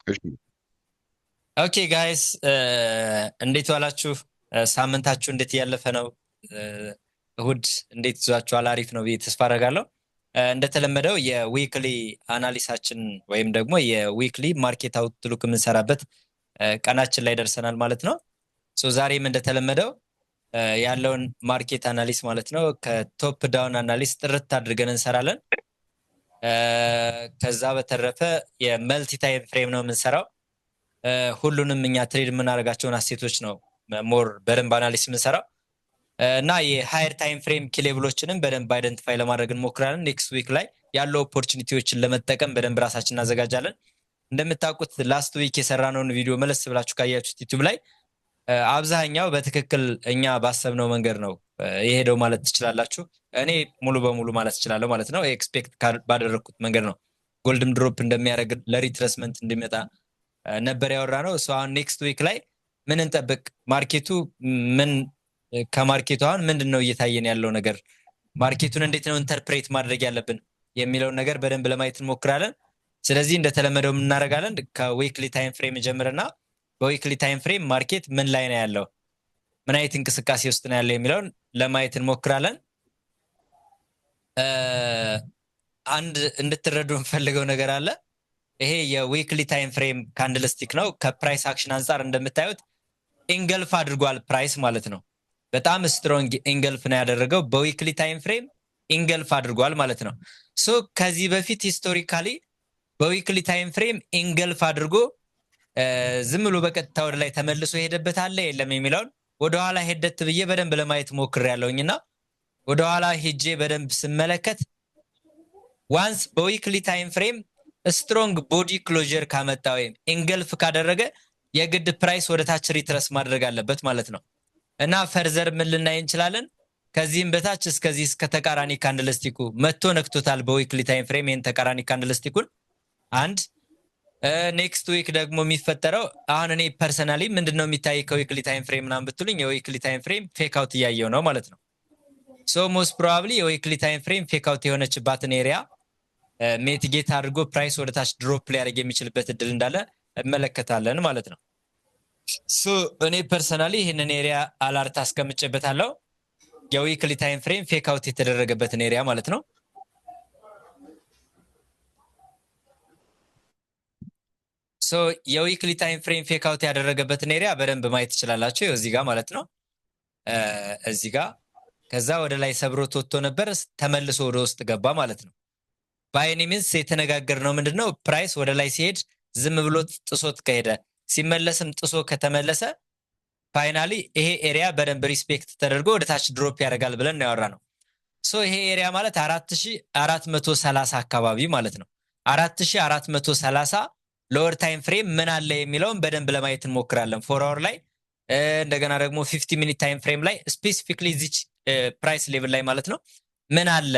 እሺ ኦኬ ጋይስ እንዴት ዋላችሁ? ሳምንታችሁ እንዴት እያለፈ ነው? እሁድ እንዴት ይዟችኋል? አሪፍ ነው ብዬ ተስፋ አደርጋለሁ። እንደተለመደው የዊክሊ አናሊሳችን ወይም ደግሞ የዊክሊ ማርኬት አውትሉክ የምንሰራበት ቀናችን ላይ ደርሰናል ማለት ነው። ዛሬም እንደተለመደው ያለውን ማርኬት አናሊስ ማለት ነው ከቶፕ ዳውን አናሊስ ጥርት አድርገን እንሰራለን። ከዛ በተረፈ የመልቲ ታይም ፍሬም ነው የምንሰራው። ሁሉንም እኛ ትሬድ የምናደርጋቸውን አሴቶች ነው ሞር በደንብ አናሊስ የምንሰራው እና የሃየር ታይም ፍሬም ኪሌብሎችንም በደንብ አይደንቲፋይ ለማድረግ እንሞክራለን። ኔክስት ዊክ ላይ ያለው ኦፖርቹኒቲዎችን ለመጠቀም በደንብ ራሳችን እናዘጋጃለን። እንደምታውቁት ላስት ዊክ የሰራነውን ቪዲዮ መለስ ብላችሁ ካያችሁት ዩቲዩብ ላይ አብዛኛው በትክክል እኛ ባሰብነው መንገድ ነው የሄደው ማለት ትችላላችሁ። እኔ ሙሉ በሙሉ ማለት ትችላለሁ ማለት ነው። ኤክስፔክት ባደረግኩት መንገድ ነው ጎልድም ድሮፕ እንደሚያደርግ ለሪትረስመንት እንዲመጣ ነበር ያወራ ነው። አሁን ኔክስት ዊክ ላይ ምን እንጠብቅ? ማርኬቱ ምን ከማርኬቱ አሁን ምንድን ነው እየታየን ያለው ነገር፣ ማርኬቱን እንዴት ነው ኢንተርፕሬት ማድረግ ያለብን የሚለውን ነገር በደንብ ለማየት እንሞክራለን። ስለዚህ እንደተለመደው እናደርጋለን። ከዊክሊ ታይም ፍሬም ጀምርና በዊክሊ ታይም ፍሬም ማርኬት ምን ላይ ነው ያለው፣ ምን አይነት እንቅስቃሴ ውስጥ ነው ያለው የሚለውን ለማየት እንሞክራለን። አንድ እንድትረዱ እንፈልገው ነገር አለ። ይሄ የዊክሊ ታይም ፍሬም ካንድልስቲክ ነው። ከፕራይስ አክሽን አንጻር እንደምታዩት ኢንገልፍ አድርጓል ፕራይስ ማለት ነው። በጣም ስትሮንግ ኢንገልፍ ነው ያደረገው። በዊክሊ ታይም ፍሬም ኢንገልፍ አድርጓል ማለት ነው። ከዚህ በፊት ሂስቶሪካሊ በዊክሊ ታይም ፍሬም ኢንገልፍ አድርጎ ዝም ብሎ በቀጥታ ወደ ላይ ተመልሶ ሄደበት አለ የለም የሚለውን ወደኋላ ሄደት ብዬ በደንብ ለማየት ሞክሬያለሁኝና ወደኋላ ሄጄ በደንብ ስመለከት ዋንስ በዊክሊ ታይም ፍሬም ስትሮንግ ቦዲ ክሎዥር ካመጣ ወይም ኢንገልፍ ካደረገ የግድ ፕራይስ ወደ ታች ሪትረስ ማድረግ አለበት ማለት ነው። እና ፈርዘር ምን ልናይ እንችላለን? ከዚህም በታች እስከዚህ እስከ ተቃራኒ ካንድልስቲኩ መጥቶ ነክቶታል በዊክሊ ታይም ፍሬም ይሄን ተቃራኒ ካንድልስቲኩን። አንድ ኔክስት ዊክ ደግሞ የሚፈጠረው አሁን እኔ ፐርሰናሊ ምንድነው የሚታይ ከዊክሊ ታይም ፍሬም ምናምን ብትሉኝ የዊክሊ ታይም ፍሬም ፌክ አውት እያየው ነው ማለት ነው። ሞስት ፕሮባብሊ የዊክሊ ታይም ፍሬም ፌክ አውት የሆነችባትን ኤሪያ ሜቲጌት አድርጎ ፕራይስ ወደ ታች ድሮፕ ሊያደርግ የሚችልበት እድል እንዳለ እመለከታለን ማለት ነው። እኔ ፐርሰናሊ ይህንን ኤሪያ አላርት አስቀምጬበታለሁ። የዊክሊ ታይም ፍሬም ፌክ አውት የተደረገበትን ኤሪያ ማለት ነው። የዊክሊ ታይም ፍሬም ፌክ አውት ያደረገበትን ኤሪያ በደንብ ማየት ትችላላችሁ። እዚህ ጋር ማለት ነው። እዚህ ጋር ከዛ ወደ ላይ ሰብሮት ወጥቶ ነበር፣ ተመልሶ ወደ ውስጥ ገባ ማለት ነው። በአይኒ ሚንስ የተነጋገርነው ምንድነው? ፕራይስ ወደ ላይ ሲሄድ ዝም ብሎ ጥሶት ከሄደ ሲመለስም ጥሶ ከተመለሰ ፋይናሊ ይሄ ኤሪያ በደንብ ሪስፔክት ተደርጎ ወደ ታች ድሮፕ ያደርጋል ብለን ያወራ ነው። ይሄ ኤሪያ ማለት 4430 አካባቢ ማለት ነው። 4430 ሎወር ታይም ፍሬም ምን አለ የሚለውን በደንብ ለማየት እንሞክራለን። 4 አወር ላይ እንደገና ደግሞ 50 ሚኒት ታይም ፍሬም ላይ ስፔሲፊክሊ እዚች ፕራይስ ሌቭል ላይ ማለት ነው ምን አለ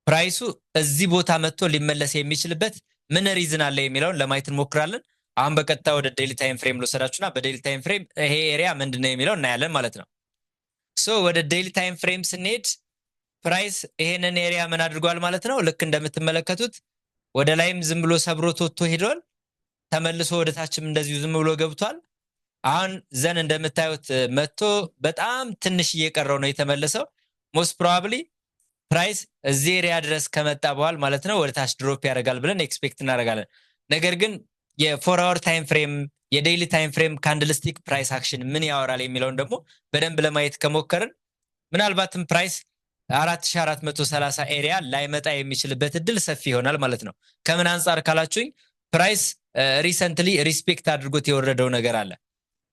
ፕራይሱ እዚህ ቦታ መጥቶ ሊመለስ የሚችልበት ምን ሪዝን አለ የሚለውን ለማየት እንሞክራለን። አሁን በቀጥታ ወደ ዴይሊ ታይም ፍሬም ልወሰዳችሁና በዴይሊ ታይም ፍሬም ይሄ ኤሪያ ምንድነው የሚለው እናያለን ማለት ነው። ወደ ዴይሊ ታይም ፍሬም ስንሄድ ፕራይስ ይሄንን ኤሪያ ምን አድርጓል ማለት ነው። ልክ እንደምትመለከቱት ወደ ላይም ዝም ብሎ ሰብሮት ወጥቶ ሄዷል። ተመልሶ ወደ ታችም እንደዚሁ ዝም ብሎ ገብቷል። አሁን ዘን እንደምታዩት መጥቶ በጣም ትንሽ እየቀረው ነው የተመለሰው። ሞስት ፕሮባብሊ ፕራይስ እዚህ ኤሪያ ድረስ ከመጣ በኋላ ማለት ነው ወደ ታች ድሮፕ ያደርጋል ብለን ኤክስፔክት እናደርጋለን። ነገር ግን የ4 አወር ታይም ፍሬም የዴይሊ ታይም ፍሬም ካንድልስቲክ ፕራይስ አክሽን ምን ያወራል የሚለውን ደግሞ በደንብ ለማየት ከሞከርን ምናልባትም ፕራይስ 4430 ኤሪያ ላይመጣ የሚችልበት እድል ሰፊ ይሆናል ማለት ነው። ከምን አንጻር ካላችሁኝ ፕራይስ ሪሰንትሊ ሪስፔክት አድርጎት የወረደው ነገር አለ።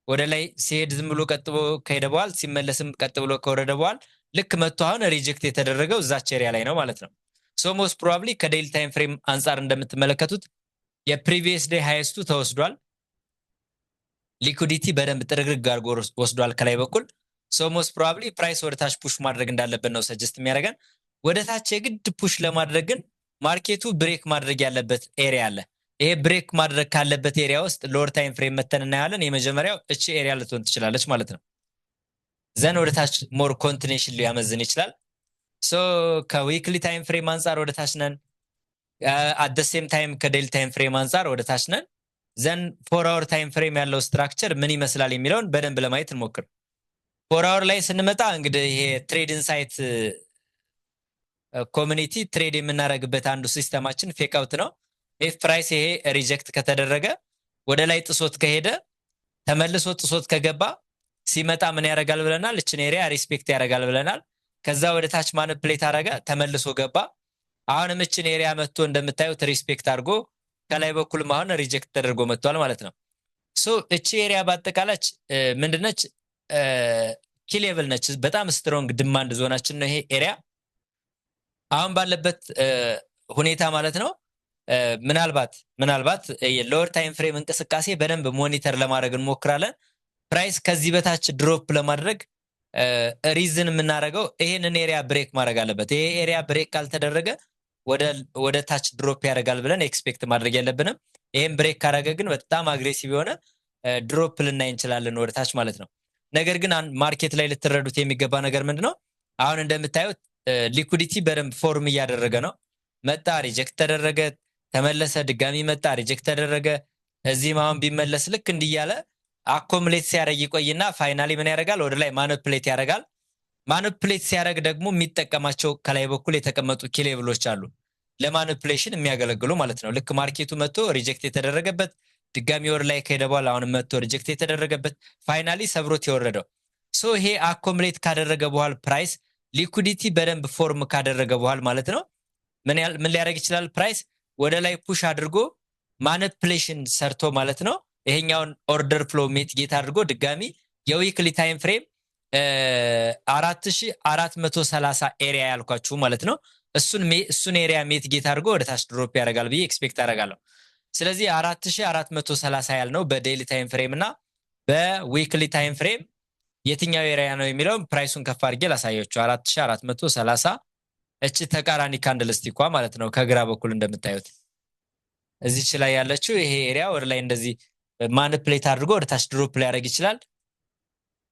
ወደ ላይ ሲሄድ ዝም ብሎ ቀጥ ብሎ ከሄደ በኋላ ሲመለስም ቀጥ ብሎ ከወረደ በኋላ ልክ መጥቶ አሁን ሪጀክት የተደረገው እዛች ኤሪያ ላይ ነው ማለት ነው። ሞስት ፕሮባብሊ ከዴይሊ ታይም ፍሬም አንጻር እንደምትመለከቱት የፕሪቪየስ ዴይ ሃይስቱ ተወስዷል። ሊኩዲቲ በደንብ ጥርግርግ አድርጎ ወስዷል ከላይ በኩል። ሞስት ፕሮባብሊ ፕራይስ ወደ ታች ፑሽ ማድረግ እንዳለበት ነው ሰጀስት የሚያደርገን። ወደ ታች የግድ ፑሽ ለማድረግ ግን ማርኬቱ ብሬክ ማድረግ ያለበት ኤሪያ አለ። ይሄ ብሬክ ማድረግ ካለበት ኤሪያ ውስጥ ሎወር ታይም ፍሬም መተን እናያለን። የመጀመሪያው እቺ ኤሪያ ልትሆን ትችላለች ማለት ነው። ዘን ወደ ታች ሞር ኮንቲኔሽን ሊያመዝን ይችላል። ከዊክሊ ታይም ፍሬም አንጻር ወደ ታች ነን። አት ዘ ሴም ታይም ከዴይሊ ታይም ፍሬም አንጻር ወደ ታች ነን። ዘን 4 hour ታይም ፍሬም ያለው ስትራክቸር ምን ይመስላል የሚለውን በደንብ ለማየት እንሞክር። 4 hour ላይ ስንመጣ እንግዲህ ይሄ ትሬድ ኢንሳይት ኮሚኒቲ ትሬድ የምናደርግበት አንዱ ሲስተማችን ፌክ አውት ነው። ኢፍ ፕራይስ ይሄ ሪጀክት ከተደረገ ወደ ላይ ጥሶት ከሄደ ተመልሶ ጥሶት ከገባ ሲመጣ ምን ያደርጋል ብለናል? እችን ኤሪያ ሪስፔክት ያደርጋል ብለናል። ከዛ ወደ ታች ማኒፕሌት አደረገ፣ ተመልሶ ገባ። አሁንም እችን ኤሪያ መጥቶ እንደምታዩት ሪስፔክት አድርጎ ከላይ በኩል አሁን ሪጀክት ተደርጎ መጥቷል ማለት ነው። ሶ እቺ ኤሪያ በአጠቃላይ ምንድነች? ኪ ሌቭል ነች። በጣም ስትሮንግ ዲማንድ ዞናችን ነው ይሄ ኤሪያ አሁን ባለበት ሁኔታ ማለት ነው። ምናልባት የሎወር ታይም ፍሬም እንቅስቃሴ በደንብ ሞኒተር ለማድረግ እንሞክራለን። ፕራይስ ከዚህ በታች ድሮፕ ለማድረግ ሪዝን የምናደርገው ይሄንን ኤሪያ ብሬክ ማድረግ አለበት። ይሄ ኤሪያ ብሬክ ካልተደረገ ወደ ታች ድሮፕ ያደርጋል ብለን ኤክስፔክት ማድረግ የለብንም። ይሄን ብሬክ ካደረገ ግን በጣም አግሬሲቭ የሆነ ድሮፕ ልናይ እንችላለን ወደ ታች ማለት ነው። ነገር ግን ማርኬት ላይ ልትረዱት የሚገባ ነገር ምንድነው? አሁን እንደምታዩት ሊኩዲቲ በደንብ ፎርም እያደረገ ነው። መጣ፣ ሪጀክት ተደረገ፣ ተመለሰ፣ ድጋሚ መጣ፣ ሪጀክት ተደረገ። እዚህም አሁን ቢመለስ ልክ እንዲያለ አኮሙሌት ሲያደርግ ይቆይና ፋይናሊ ምን ያደርጋል? ወደ ላይ ማኒፕሌት ያደርጋል። ማኒፕሌት ሲያደርግ ደግሞ የሚጠቀማቸው ከላይ በኩል የተቀመጡ ኪ ሌቭሎች አሉ ለማኒፕሌሽን የሚያገለግሉ ማለት ነው። ልክ ማርኬቱ መጥቶ ሪጀክት የተደረገበት ድጋሚ ወደ ላይ ከሄደ በኋላ አሁን መጥቶ ሪጀክት የተደረገበት ፋይናሊ ሰብሮት የወረደው ሶ ይሄ አኮሙሌት ካደረገ በኋላ ፕራይስ ሊኩዲቲ በደንብ ፎርም ካደረገ በኋላ ማለት ነው ምን ሊያደርግ ይችላል? ፕራይስ ወደ ላይ ፑሽ አድርጎ ማኒፕሌሽን ሰርቶ ማለት ነው ይሄኛውን ኦርደር ፍሎ ሚቲጌት አድርጎ ድጋሚ የዊክሊ ታይም ፍሬም 4430 ኤሪያ ያልኳችሁ ማለት ነው እሱን ኤሪያ ሚቲጌት አድርጎ ወደ ታች ድሮፕ ያደርጋል ብዬ ኤክስፔክት አደርጋለሁ። ስለዚህ 4430 ያልነው በዴይሊ ታይም ፍሬም እና በዊክሊ ታይም ፍሬም የትኛው ኤሪያ ነው የሚለው ፕራይሱን ከፍ አድርጌ ላሳያችሁ። 4430 እቺ ተቃራኒ ካንድል ስቲኳ ማለት ነው ከግራ በኩል እንደምታዩት እዚች ላይ ያለችው ይሄ ኤሪያ ወደ ላይ እንደዚህ ማኒፕሌት አድርጎ ወደ ታች ድሮፕ ሊያደርግ ይችላል።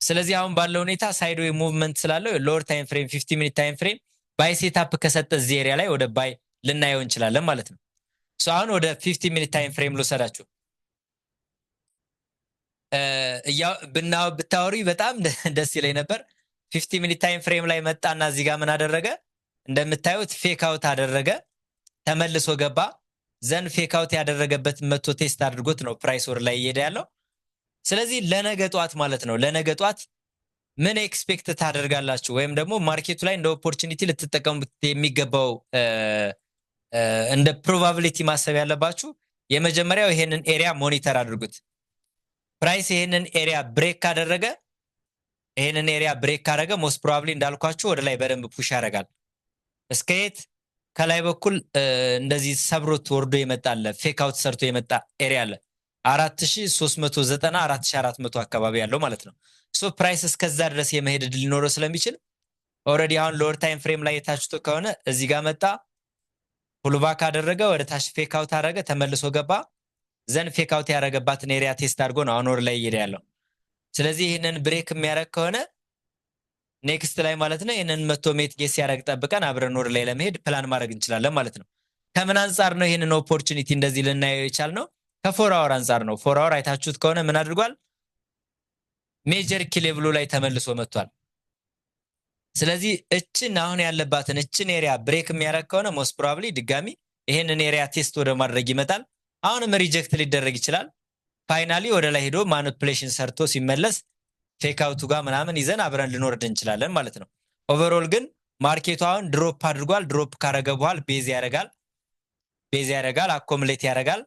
ስለዚህ አሁን ባለው ሁኔታ ሳይድዌይ ሙቭመንት ስላለው ሎወር ታይም ፍሬም 50 ሚኒት ታይም ፍሬም ባይ ሴትአፕ ከሰጠ እዚህ ኤሪያ ላይ ወደ ባይ ልናየው እንችላለን ማለት ነው። ሶ አሁን ወደ 50 ሚኒት ታይም ፍሬም ልወሰዳችሁ። ብታወሪ በጣም ደስ ይለኝ ነበር። 50 ሚኒት ታይም ፍሬም ላይ መጣና እዚህ ጋር ምን አደረገ? እንደምታዩት ፌክ አውት አደረገ፣ ተመልሶ ገባ። ዘን ፌክ አውት ያደረገበት መቶ ቴስት አድርጎት ነው ፕራይስ ወር ላይ እየሄደ ያለው። ስለዚህ ለነገ ጧት ማለት ነው ለነገ ጧት ምን ኤክስፔክት ታደርጋላችሁ? ወይም ደግሞ ማርኬቱ ላይ እንደ ኦፖርቹኒቲ ልትጠቀሙት የሚገባው እንደ ፕሮባቢሊቲ ማሰብ ያለባችሁ የመጀመሪያው ይሄንን ኤሪያ ሞኒተር አድርጉት። ፕራይስ ይሄንን ኤሪያ ብሬክ ካደረገ ሞስት ፕሮባብሊ እንዳልኳችሁ ወደ ላይ በደንብ ፑሽ ያደርጋል። እስከየት? ከላይ በኩል እንደዚህ ሰብሮት ወርዶ ይመጣል። ፌክ አውት ሰርቶ የመጣ ኤሪያ አለ 4390 4400 አካባቢ ያለው ማለት ነው። ሶ ፕራይስ እስከዛ ድረስ የመሄድ እድል ሊኖረው ስለሚችል ኦልሬዲ አሁን ሎወር ታይም ፍሬም ላይ የታችቶ ከሆነ እዚህ ጋር መጣ፣ ፑልባክ አደረገ፣ ወደ ታች ፌክ አውት አደረገ፣ ተመልሶ ገባ። ዘን ፌክ አውት ያደረገባትን ኤሪያ ቴስት አድርጎ ነው አሁን ወደ ላይ እየሄደ ያለው። ስለዚህ ይህንን ብሬክ የሚያደርግ ከሆነ ኔክስት ላይ ማለት ነው ይህንን መቶ ሜት ጌስ ሲያደርግ ጠብቀን አብረን ወደ ላይ ለመሄድ ፕላን ማድረግ እንችላለን ማለት ነው። ከምን አንጻር ነው ይህንን ኦፖርቹኒቲ እንደዚህ ልናየው የቻልነው? ከፎር አወር አንጻር ነው። ፎር አወር አይታችሁት ከሆነ ምን አድርጓል? ሜጀር ኪ ሌቭሉ ላይ ተመልሶ መጥቷል። ስለዚህ እችን አሁን ያለባትን እችን ኤሪያ ብሬክ የሚያደርግ ከሆነ ሞስት ፕሮባብሊ ድጋሚ ይሄንን ኤሪያ ቴስት ወደ ማድረግ ይመጣል። አሁንም ሪጀክት ሊደረግ ይችላል። ፋይናሊ ወደ ላይ ሄዶ ማኒፕሌሽን ሰርቶ ሲመለስ ፌክ አውቱ ጋር ምናምን ይዘን አብረን ልንወርድ እንችላለን ማለት ነው። ኦቨርኦል ግን ማርኬቱ አሁን ድሮፕ አድርጓል። ድሮፕ ካረገ በኋላ ቤዝ ያደርጋል፣ አኮሙሌት ያደርጋል።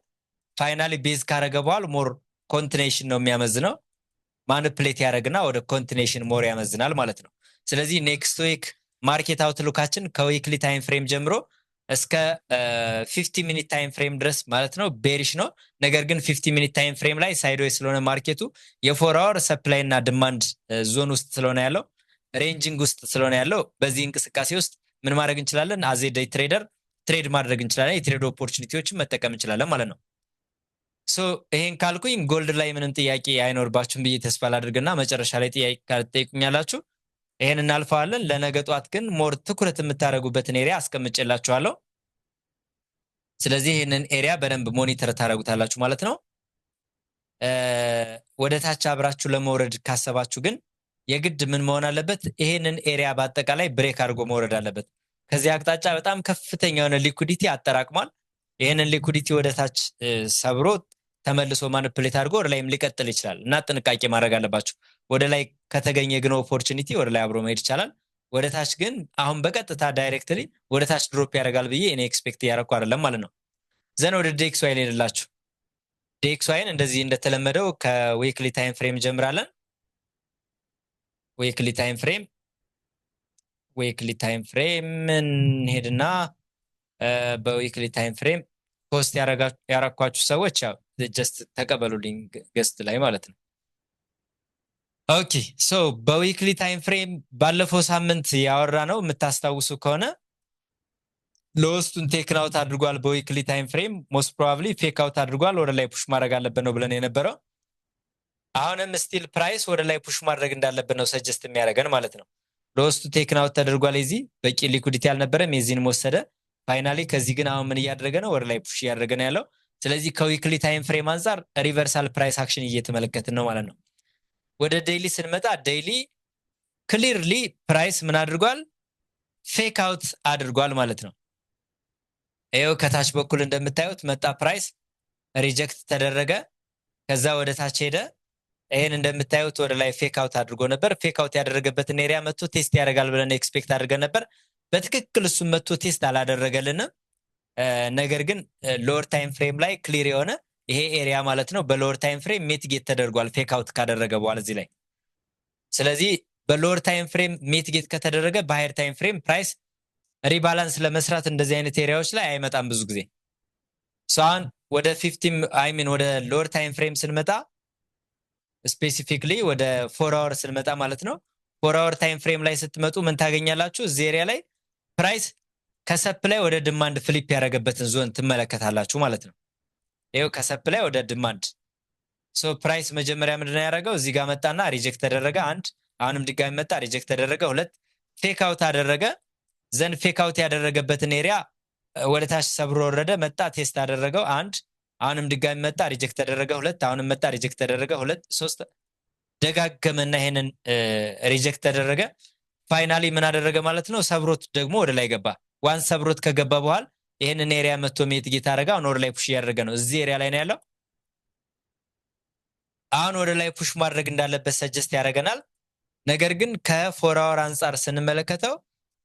ፋይናሊ ቤዝ ካረገ በኋላ ሞር ኮንቲኔሽን ነው የሚያመዝነው። ማኒፕሌት ያደርግና ወደ ኮንቲኔሽን ሞር ያመዝናል ማለት ነው። ስለዚህ ኔክስት ዊክ ማርኬት አውትሉካችን ከዊክሊ ታይም ፍሬም ጀምሮ እስከ 50 ሚኒት ታይም ፍሬም ድረስ ማለት ነው ቤሪሽ ነው። ነገር ግን 50 ሚኒት ታይም ፍሬም ላይ ሳይድዌይ ስለሆነ ማርኬቱ የፎር አወር ሰፕላይ እና ዲማንድ ዞን ውስጥ ስለሆነ ያለው ሬንጂንግ ውስጥ ስለሆነ ያለው በዚህ እንቅስቃሴ ውስጥ ምን ማድረግ እንችላለን? አዜ ዴይ ትሬደር ትሬድ ማድረግ እንችላለን። የትሬድ ኦፖርቹኒቲዎችን መጠቀም እንችላለን ማለት ነው። ሶ ይሄን ካልኩኝ ጎልድ ላይ ምንም ጥያቄ አይኖርባችሁም ብዬ ተስፋ ላድርግና መጨረሻ ላይ ጥያቄ ካልጠይቁኛላችሁ ይሄን እናልፈዋለን። ለነገ ጧት ግን ሞር ትኩረት የምታደርጉበትን ኤሪያ አስቀምጬላችኋለሁ። ስለዚህ ይሄንን ኤሪያ በደንብ ሞኒተር ታደርጉታላችሁ ማለት ነው። ወደ ታች አብራችሁ ለመውረድ ካሰባችሁ ግን የግድ ምን መሆን አለበት? ይሄንን ኤሪያ በአጠቃላይ ብሬክ አድርጎ መውረድ አለበት። ከዚህ አቅጣጫ በጣም ከፍተኛ የሆነ ሊኩዲቲ አጠራቅሟል። ይህንን ሊኩዲቲ ወደ ታች ሰብሮ ተመልሶ ማኒፕሌት አድርጎ ወደ ላይም ሊቀጥል ይችላል እና ጥንቃቄ ማድረግ አለባችሁ። ወደ ላይ ከተገኘ ግን ኦፖርቹኒቲ ወደ ላይ አብሮ መሄድ ይቻላል። ወደ ታች ግን አሁን በቀጥታ ዳይሬክትሊ ወደ ታች ድሮፕ ያደርጋል ብዬ እኔ ኤክስፔክት እያደረኩ አይደለም ማለት ነው። ዘን ወደ ዴክስዋይ ልሄድላችሁ። ዴክስዋይን እንደዚህ እንደተለመደው ከዊክሊ ታይም ፍሬም ጀምራለን። ዊክሊ ታይም ፍሬም እንሄድና በዊክሊ ታይም ፍሬም ፖስት ያረኳችሁ ሰዎች ያው ጀስት ተቀበሉልኝ ገስት ላይ ማለት ነው። ኦኬ ሶ በዊክሊ ታይም ፍሬም ባለፈው ሳምንት ያወራ ነው የምታስታውሱ ከሆነ ሎስቱን ቴክን አውት አድርጓል። በዊክሊ ታይም ፍሬም ሞስት ፕሮባብሊ ፌክ አውት አድርጓል። ወደ ላይ ፑሽ ማድረግ አለበት ነው ብለን የነበረው። አሁንም ስቲል ፕራይስ ወደ ላይ ፑሽ ማድረግ እንዳለበት ነው ሰጀስት የሚያደርገን ማለት ነው። ሎስቱ ቴክን አውት ተደርጓል። የዚህ በቂ ሊኩዲቲ አልነበረም፣ የዚህንም ወሰደ። ፋይናሊ ከዚህ ግን አሁን ምን እያደረገ ነው? ወደ ላይ ፑሽ እያደረገ ነው ያለው። ስለዚህ ከዊክሊ ታይም ፍሬም አንጻር ሪቨርሳል ፕራይስ አክሽን እየተመለከትን ነው ማለት ነው። ወደ ዴይሊ ስንመጣ ዴይሊ ክሊርሊ ፕራይስ ምን አድርጓል? ፌክ አውት አድርጓል ማለት ነው። ይኸው ከታች በኩል እንደምታዩት መጣ፣ ፕራይስ ሪጀክት ተደረገ፣ ከዛ ወደ ታች ሄደ። ይሄን እንደምታዩት ወደ ላይ ፌክ አውት አድርጎ ነበር። ፌክ አውት ያደረገበትን ኤሪያ መጥቶ ቴስት ያደርጋል ብለን ኤክስፔክት አድርገን ነበር። በትክክል እሱም መጥቶ ቴስት አላደረገልንም። ነገር ግን ሎወር ታይም ፍሬም ላይ ክሊር የሆነ ይሄ ኤሪያ ማለት ነው በሎወር ታይም ፍሬም ሚቲጌት ተደርጓል ፌክ አውት ካደረገ በኋላ እዚህ ላይ። ስለዚህ በሎወር ታይም ፍሬም ሚቲጌት ከተደረገ በሃየር ታይም ፍሬም ፕራይስ ሪባላንስ ለመስራት እንደዚህ አይነት ኤሪያዎች ላይ አይመጣም ብዙ ጊዜ። አሁን ወደ 50 ወደ ሎወር ታይም ፍሬም ስንመጣ ስፔሲፊክሊ ወደ 4 አወር ስንመጣ ማለት ነው 4 አወር ታይም ፍሬም ላይ ስትመጡ ምን ታገኛላችሁ? እዚህ ኤሪያ ላይ ፕራይስ ከሰፕላይ ወደ ዲማንድ ፍሊፕ ያደረገበትን ዞን ትመለከታላችሁ ማለት ነው። ይሄው ከሰፕላይ ወደ ዲማንድ ፕራይስ መጀመሪያ ምንድነው ያደረገው? እዚህ ጋር መጣና ሪጀክት ተደረገ፣ አንድ። አሁንም ድጋሚ መጣ፣ ሪጀክት ተደረገ፣ ሁለት። ፌክ አውት አደረገ። ዘን ፌክ አውት ያደረገበትን ኤሪያ ወደ ታች ሰብሮ ወረደ፣ መጣ፣ ቴስት አደረገው፣ አንድ። አሁንም ድጋሚ መጣ፣ ሪጀክት ተደረገ፣ ሁለት። አሁንም መጣ፣ ሪጀክት ተደረገ፣ ሁለት፣ ሶስት። ደጋገመና ይሄንን ሪጀክት ተደረገ። ፋይናሊ ምን አደረገ ማለት ነው? ሰብሮት ደግሞ ወደ ላይ ገባ። ዋን ሰብሮት ከገባ በኋላ ይሄንን ኤሪያ መጥቶ ሚቲጌት አደረገ። አሁን ወደ ላይ ፑሽ እያደረገ ነው። እዚህ ኤሪያ ላይ ነው ያለው። አሁን ወደ ላይ ፑሽ ማድረግ እንዳለበት ሰጀስት ያደርገናል። ነገር ግን ከ4 አወር አንጻር ስንመለከተው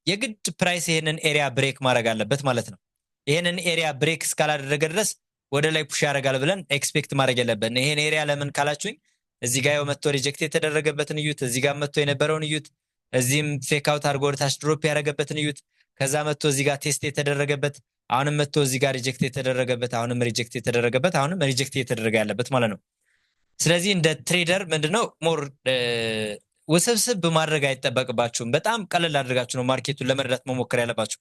የግድ ፕራይስ ይሄንን ኤሪያ ብሬክ ማድረግ አለበት ማለት ነው። ይሄንን ኤሪያ ብሬክ እስካላደረገ ድረስ ወደ ላይ ፑሽ ያደርጋል ብለን ኤክስፔክት ማድረግ የለብን። ይሄን ኤሪያ ለምን ካላችሁኝ እዚህ ጋር መጥቶ ሪጀክት የተደረገበትን እዩት፣ እዚህ ጋር መጥቶ የነበረውን እዩት፣ እዚህም ፌክ አውት አድርጎ ወደ ታች ድሮፕ ያደረገበትን እዩት፣ ከዛ መጥቶ እዚህ ጋር ቴስት የተደረገበት፣ አሁንም መጥቶ እዚህ ጋር ሪጀክት የተደረገበት፣ አሁንም ሪጀክት የተደረገበት፣ አሁንም ሪጀክት የተደረገ ያለበት ማለት ነው። ስለዚህ እንደ ትሬደር ምንድነው ሞር ውስብስብ ማድረግ አይጠበቅባችሁም። በጣም ቀለል አድርጋችሁ ነው ማርኬቱን ለመረዳት መሞከር ያለባችሁ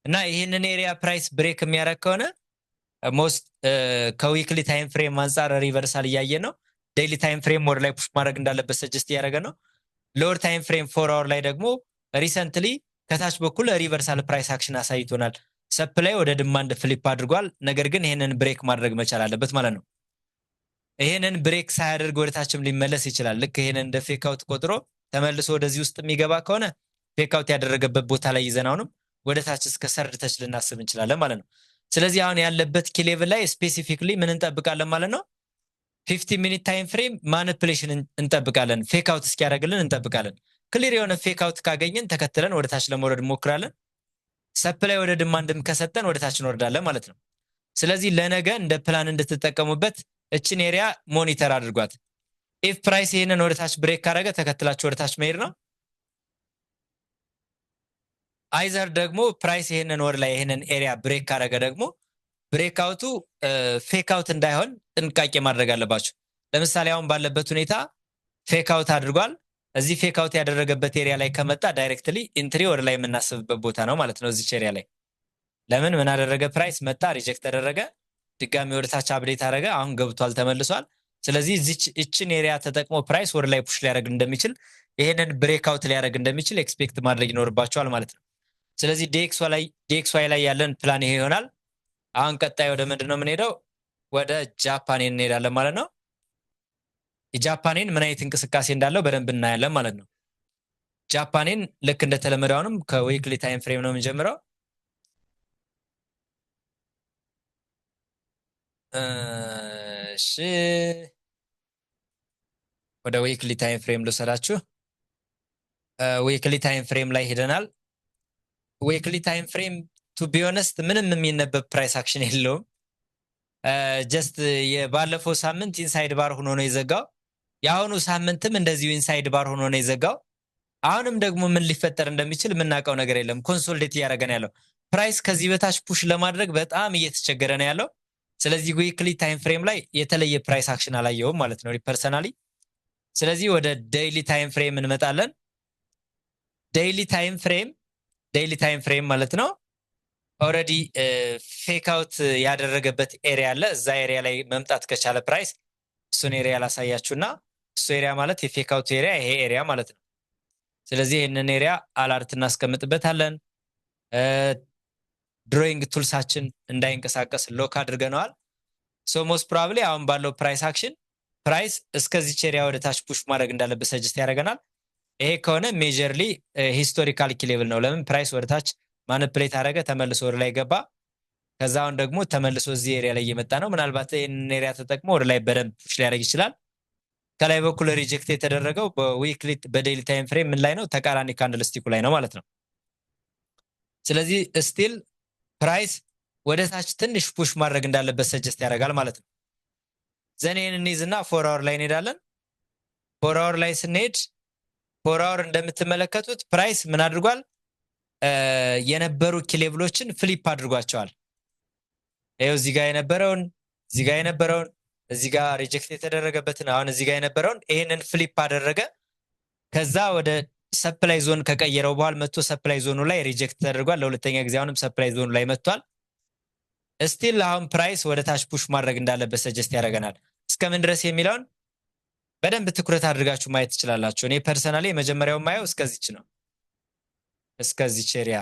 እና ይህንን ኤሪያ ፕራይስ ብሬክ የሚያደርግ ከሆነ ሞስት ከዊክሊ ታይም ፍሬም አንጻር ሪቨርሳል እያየ ነው። ዴይሊ ታይም ፍሬም ወደ ላይ ፑሽ ማድረግ እንዳለበት ሰጀስት እያደረገ ነው። ሎወር ታይም ፍሬም 4 አወር ላይ ደግሞ ሪሰንትሊ ከታች በኩል ሪቨርሳል ፕራይስ አክሽን አሳይቶናል። ሰፕላይ ወደ ዲማንድ ፍሊፕ አድርጓል። ነገር ግን ይሄንን ብሬክ ማድረግ መቻል አለበት ማለት ነው። ይሄንን ብሬክ ሳያደርግ ወደ ታችም ሊመለስ ይችላል። ልክ ይሄንን እንደ ፌክ አውት ቆጥሮ ተመልሶ ወደዚህ ውስጥ የሚገባ ከሆነ ፌክ አውት ያደረገበት ቦታ ላይ ይዘናውንም ወደ ታች እስከ ሰርድ ተች ልናስብ እንችላለን ማለት ነው። ስለዚህ አሁን ያለበት ኪ ሌቭል ላይ ስፔሲፊክሊ ምን እንጠብቃለን ማለት ነው? 50 ሚኒት ታይም ፍሬም ማኒፕሌሽን እንጠብቃለን። ፌክ አውት እስኪያደርግልን እንጠብቃለን። ክሊር የሆነ ፌክ አውት ካገኘን ተከትለን ወደ ታች ለመውረድ እንሞክራለን። ሰፕላይ ወደ ዲማንድም ከሰጠን ወደ ታች እንወርዳለን ማለት ነው። ስለዚህ ለነገ እንደ ፕላን እንድትጠቀሙበት እችን ኤሪያ ሞኒተር አድርጓት። ኢፍ ፕራይስ ይሄንን ወደ ታች ብሬክ ካደረገ ተከትላችሁ ወደ ታች መሄድ ነው። አይዘር ደግሞ ፕራይስ ይሄንን ወደ ላይ ይሄንን ኤሪያ ብሬክ ካደረገ ደግሞ ብሬክ አውቱ ፌክ አውት እንዳይሆን ጥንቃቄ ማድረግ አለባችሁ። ለምሳሌ አሁን ባለበት ሁኔታ ፌክ አውት አድርጓል። እዚህ ፌክ አውት ያደረገበት ኤሪያ ላይ ከመጣ ዳይሬክትሊ ኢንትሪ ወደ ላይ የምናስብበት ቦታ ነው ማለት ነው። እዚህ ኤሪያ ላይ ለምን ምን አደረገ? ፕራይስ መጣ፣ ሪጀክት ተደረገ፣ ድጋሚ ወደ ታች አፕዴት አደረገ፣ አሁን ገብቷል፣ ተመልሷል። ስለዚህ እችን ኤሪያ ተጠቅሞ ፕራይስ ወደ ላይ ፑሽ ሊያደርግ እንደሚችል ይሄንን ብሬክ አውት ሊያደርግ እንደሚችል ኤክስፔክት ማድረግ ይኖርባቸዋል ማለት ነው። ስለዚህ ዲኤክስዋይ ላይ ያለን ፕላን ይሄ ይሆናል። አሁን ቀጣይ ወደ ምንድን ነው የምንሄደው? ወደ ጃፓን እንሄዳለን ማለት ነው። የጃፓኔን ምን አይነት እንቅስቃሴ እንዳለው በደንብ እናያለን ማለት ነው። ጃፓኔን ልክ እንደተለመደው አሁንም ከዊክሊ ታይም ፍሬም ነው የምንጀምረው። እሺ ወደ ዊክሊ ታይም ፍሬም ልውሰዳችሁ። ዊክሊ ታይም ፍሬም ላይ ሄደናል። ዊክሊ ታይም ፍሬም ቱ ቢ ኦነስት ምንም የሚነበብ ፕራይስ አክሽን የለውም። ጀስት የባለፈው ሳምንት ኢንሳይድ ባር ሆኖ ነው የዘጋው። የአሁኑ ሳምንትም እንደዚሁ ኢንሳይድ ባር ሆኖ ነው የዘጋው። አሁንም ደግሞ ምን ሊፈጠር እንደሚችል የምናውቀው ነገር የለም። ኮንሶሊዴት እያደረገ ነው ያለው። ፕራይስ ከዚህ በታች ፑሽ ለማድረግ በጣም እየተቸገረ ነው ያለው። ስለዚህ ዊክሊ ታይም ፍሬም ላይ የተለየ ፕራይስ አክሽን አላየውም ማለት ነው ፐርሰናሊ። ስለዚህ ወደ ዴይሊ ታይም ፍሬም እንመጣለን። ዴይሊ ታይም ፍሬም ማለት ነው ኦልሬዲ ፌክ አውት ያደረገበት ኤሪያ አለ። እዛ ኤሪያ ላይ መምጣት ከቻለ ፕራይስ እሱን ኤሪያ ላሳያችሁና እሱ ኤሪያ ማለት የፌክ አውት ኤሪያ ይሄ ኤሪያ ማለት ነው። ስለዚህ ይህንን ኤሪያ አላርት እናስቀምጥበታለን። ድሮይንግ ቱልሳችን እንዳይንቀሳቀስ ሎክ አድርገነዋል። ሶ ሞስት ፕሮባብሊ አሁን ባለው ፕራይስ አክሽን ፕራይስ እስከዚች ኤሪያ ወደ ታች ፑሽ ማድረግ እንዳለበት ሰጀስት ያደርገናል። ይሄ ከሆነ ሜጀርሊ ሂስቶሪካል ኪ ሌቭል ነው። ለምን ፕራይስ ወደ ታች ማኒፕሌት አደረገ፣ ተመልሶ ወደ ላይ ገባ። ከዛ አሁን ደግሞ ተመልሶ እዚህ ኤሪያ ላይ እየመጣ ነው። ምናልባት ይህንን ኤሪያ ተጠቅሞ ወደ ላይ በደንብ ፑሽ ሊያደርግ ይችላል። ከላይ በኩል ሪጀክት የተደረገው በዊክሊ በዴይሊ ታይም ፍሬም ምን ላይ ነው? ተቃራኒ ካንድል ስቲኩ ላይ ነው ማለት ነው። ስለዚህ ስቲል ፕራይስ ወደ ታች ትንሽ ፑሽ ማድረግ እንዳለበት ሰጀስት ያደርጋል ማለት ነው። ዘኔን እንይዝና 4 አወር ላይ እንሄዳለን። 4 አወር ላይ ስንሄድ 4 አወር እንደምትመለከቱት ፕራይስ ምን አድርጓል? የነበሩ ኪሌብሎችን ፍሊፕ አድርጓቸዋል። ይኸው እዚህ ጋር የነበረውን እዚህ ጋር የነበረውን እዚህ ጋር ሪጀክት የተደረገበትን አሁን እዚህ ጋር የነበረውን ይህንን ፍሊፕ አደረገ። ከዛ ወደ ሰፕላይ ዞን ከቀየረው በኋላ መጥቶ ሰፕላይ ዞኑ ላይ ሪጀክት ተደርጓል። ለሁለተኛ ጊዜ አሁንም ሰፕላይ ዞኑ ላይ መጥቷል። ስቲል አሁን ፕራይስ ወደ ታች ፑሽ ማድረግ እንዳለበት ሰጀስት ያደርገናል። እስከምን ድረስ የሚለውን በደንብ ትኩረት አድርጋችሁ ማየት ትችላላችሁ። እኔ ፐርሰናሊ የመጀመሪያው ማየው እስከዚች ነው። እስከዚች ኤሪያ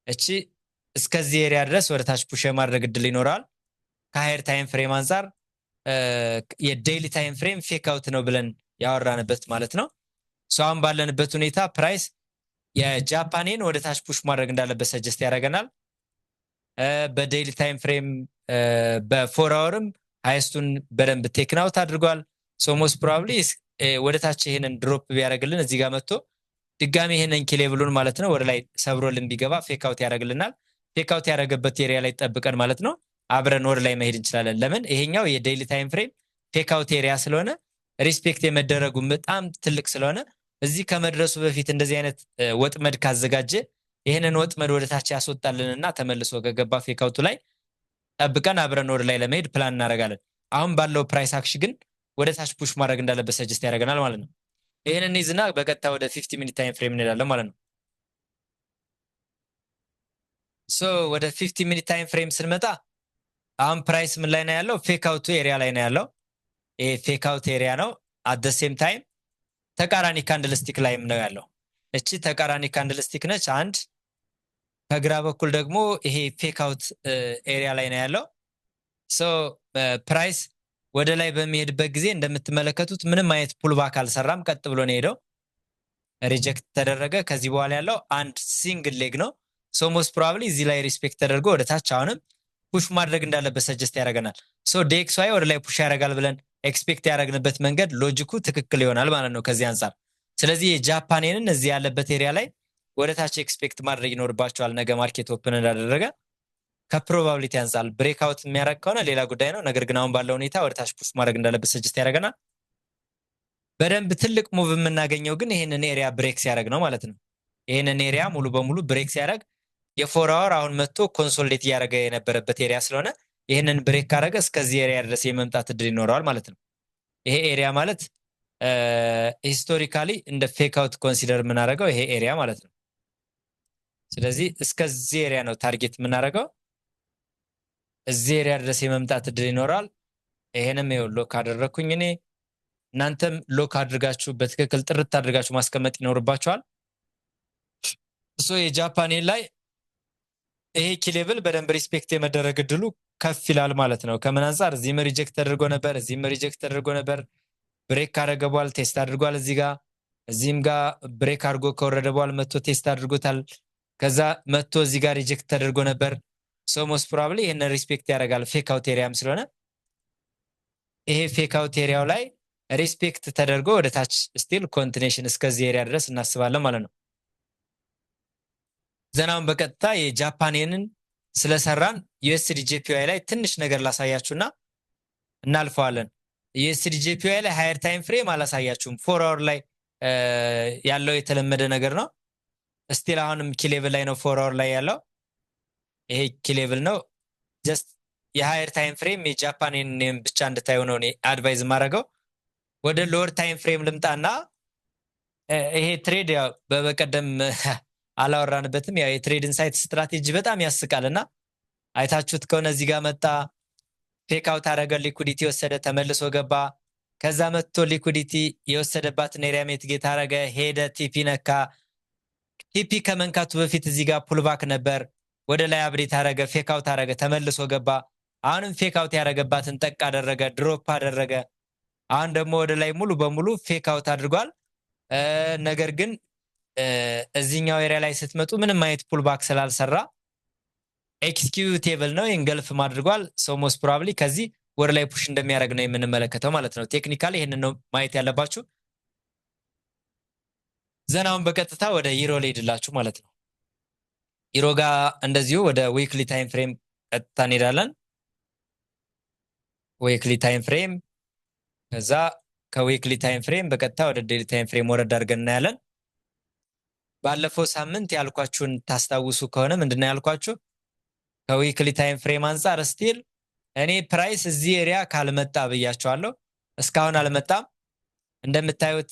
እቺ እስከዚህ ኤሪያ ድረስ ወደ ታች ፑሽ የማድረግ እድል ይኖራል። ከሃየር ታይም ፍሬም አንጻር የዴይሊ ታይም ፍሬም ፌክ አውት ነው ብለን ያወራንበት ማለት ነው። አሁን ባለንበት ሁኔታ ፕራይስ የጃፓኔን ወደ ታች ፑሽ ማድረግ እንዳለበት ሰጀስት ያደርገናል። በዴይሊ ታይም ፍሬም በ4 አወርም ሃይስቱን በደንብ ቴክን አውት አድርጓል። ሞስት ፕሮባብሊ ወደ ታች ይሄንን ድሮፕ ቢያደርግልን እዚህ ጋር መጥቶ ድጋሚ ይሄንን ኪሌብሉን ማለት ነው ወደ ላይ ሰብሮልን ቢገባ ፌክ አውት ያደርግልናል። ፌክ አውት ያደረገበት ኤሪያ ላይ ጠብቀን ማለት ነው አብረን ወደ ላይ መሄድ እንችላለን። ለምን ይሄኛው የዴይሊ ታይም ፍሬም ፌክ አውት ኤሪያ ስለሆነ ሪስፔክት የመደረጉ በጣም ትልቅ ስለሆነ እዚህ ከመድረሱ በፊት እንደዚህ አይነት ወጥመድ ካዘጋጀ ይህንን ወጥመድ ወደ ታች ያስወጣልንና ተመልሶ ከገባ ፌክ አውቱ ላይ ጠብቀን አብረን ወደ ላይ ለመሄድ ፕላን እናደርጋለን። አሁን ባለው ፕራይስ አክሽን ግን ወደ ታች ፑሽ ማድረግ እንዳለበት ሰጀስት ያደርገናል ማለት ነው። ይህንን ይዝና በቀጥታ ወደ 50 ሚኒት ታይም ፍሬም እንሄዳለን ማለት ነው። ወደ 50 ሚኒት ታይም ፍሬም ስንመጣ አሁን ፕራይስ ምን ላይ ነው ያለው? ፌክ አውቱ ኤሪያ ላይ ነው ያለው። ይሄ ፌክ አውት ኤሪያ ነው። አት ዘ ሴም ታይም ተቃራኒ ካንድልስቲክ ላይም ነው ያለው። እቺ ተቃራኒ ካንድልስቲክ ነች አንድ። ከግራ በኩል ደግሞ ይሄ ፌክ አውት ኤሪያ ላይ ነው ያለው። ፕራይስ ወደ ላይ በሚሄድበት ጊዜ እንደምትመለከቱት ምንም አይነት ፑልባክ አልሰራም። ቀጥ ብሎ ነው ሄደው ሪጀክት ተደረገ። ከዚህ በኋላ ያለው አንድ ሲንግል ሌግ ነው። ሞስት ፕሮባብሊ እዚህ ላይ ሪስፔክት ተደርጎ ወደ ታች አሁንም ፑሽ ማድረግ እንዳለበት ሰጀስት ያደርገናል። ዴክስዋይ ወደ ላይ ፑሽ ያደርጋል ብለን ኤክስፔክት ያደረግንበት መንገድ ሎጂኩ ትክክል ይሆናል ማለት ነው ከዚህ አንጻር። ስለዚህ የጃፓኔንን እዚህ ያለበት ኤሪያ ላይ ወደ ታች ኤክስፔክት ማድረግ ይኖርባቸዋል። ነገ ማርኬት ኦፕን እንዳደረገ ከፕሮባቢሊቲ አንጻር ብሬክአውት የሚያደርግ ከሆነ ሌላ ጉዳይ ነው። ነገር ግን አሁን ባለው ሁኔታ ወደ ታች ፑሽ ማድረግ እንዳለበት ሰጀስት ያደርገናል። በደንብ ትልቅ ሙቭ የምናገኘው ግን ይህንን ኤሪያ ብሬክ ሲያደርግ ነው ማለት ነው። ይህንን ኤሪያ ሙሉ በሙሉ ብሬክ ሲያደርግ የ4 አወር አሁን መጥቶ ኮንሶሊዴት እያደረገ የነበረበት ኤሪያ ስለሆነ ይህንን ብሬክ ካደረገ እስከዚህ ኤሪያ ድረስ የመምጣት እድል ይኖረዋል ማለት ነው። ይሄ ኤሪያ ማለት ሂስቶሪካሊ እንደ ፌክ አውት ኮንሲደር የምናደርገው ይሄ ኤሪያ ማለት ነው። ስለዚህ እስከዚህ ኤሪያ ነው ታርጌት የምናደርገው። እዚህ ኤሪያ ድረስ የመምጣት እድል ይኖራል። ይሄንም ይኸው ሎክ አደረኩኝ እኔ። እናንተም ሎክ አድርጋችሁ በትክክል ጥርት አድርጋችሁ ማስቀመጥ ይኖርባችኋል። የጃፓኔን ላይ ይሄ ኪሌብል በደንብ ሪስፔክት የመደረግ እድሉ ከፍ ይላል ማለት ነው። ከምን አንጻር? እዚህም ሪጀክት ተደርጎ ነበር፣ እዚህም ሪጀክት ተደርጎ ነበር። ብሬክ ካደረገ በኋላ ቴስት አድርጓል። እዚህ ጋር እዚህም ጋር ብሬክ አድርጎ ከወረደ በኋላ መጥቶ ቴስት አድርጎታል። ከዛ መጥቶ እዚህ ጋር ሪጀክት ተደርጎ ነበር። ሶ ሞስት ፕሮባብሊ ይህንን ሪስፔክት ያደርጋል ፌክ አውት ኤሪያም ስለሆነ ይሄ ፌክ አውት ኤሪያው ላይ ሪስፔክት ተደርጎ ወደ ታች ስቲል ኮንቲኔሽን እስከዚህ ኤሪያ ድረስ እናስባለን ማለት ነው። ዘናውን በቀጥታ የጃፓንን ስለሰራን ዩኤስዲ ጄፒዋይ ላይ ትንሽ ነገር ላሳያችሁና እናልፈዋለን። ዩኤስዲ ጄፒዋይ ላይ ሃየር ታይም ፍሬም አላሳያችሁም። 4 አወር ላይ ያለው የተለመደ ነገር ነው። ስቲል አሁንም ኪሌቭል ላይ ነው 4 አወር ላይ ያለው። ይሄ ኪሌቭል ነው። ጀስት የሃየር ታይም ፍሬም የጃፓንን ብቻ እንድታዩ ነው አድቫይዝ ማድረገው። ወደ ሎወር ታይም ፍሬም ልምጣና ይሄ ትሬድ ያው በቀደም አላወራንበትም። ያው የትሬድ ኢንሳይት ስትራቴጂ በጣም ያስቃልና አይታችሁት ከሆነ እዚህ ጋር መጣ፣ ፌክ አውት አደረገ፣ ሊኩዲቲ ወሰደ፣ ተመልሶ ገባ። ከዛ መጥቶ ሊኩዲቲ የወሰደባትን ኤሪያ ሜትጌት አደረገ፣ ሄደ፣ ቲፒ ነካ። ቲፒ ከመንካቱ በፊት እዚህ ጋር ፑልባክ ነበር፣ ወደ ላይ አብዴት አደረገ፣ ፌክ አውት አደረገ፣ ተመልሶ ገባ። አሁንም ፌክ አውት ያደረገባትን ጠቅ አደረገ፣ ድሮፕ አደረገ። አሁን ደግሞ ወደ ላይ ሙሉ በሙሉ ፌክ አውት አድርጓል። ነገር ግን እዚህኛው ኤሪያ ላይ ስትመጡ ምንም አይነት ፑልባክ ስላልሰራ ኤክስኪዩቴብል ነው፣ ኢንገልፍም አድርጓል። ሶ ሞስት ፕሮባብሊ ከዚህ ወደ ላይ ፑሽ እንደሚያደርግ ነው የምንመለከተው ማለት ነው። ቴክኒካሊ ይህንን ነው ማየት ያለባችሁ። ዘናውን በቀጥታ ወደ ዩሮ ሄድላችሁ ማለት ነው። ዩሮ ጋር እንደዚሁ ወደ ዊክሊ ታይም ፍሬም ቀጥታ እንሄዳለን። ዊክሊ ታይም ፍሬም፣ ከዛ ከዊክሊ ታይም ፍሬም በቀጥታ ወደ ዴይሊ ታይም ፍሬም ወረድ አድርገን እናያለን። ባለፈው ሳምንት ያልኳችሁን ታስታውሱ ከሆነ ምንድነው ያልኳችሁ? ከዊክሊ ታይም ፍሬም አንጻር ስቲል እኔ ፕራይስ እዚህ ኤሪያ ካልመጣ ብያቸዋለሁ። እስካሁን አልመጣም። እንደምታዩት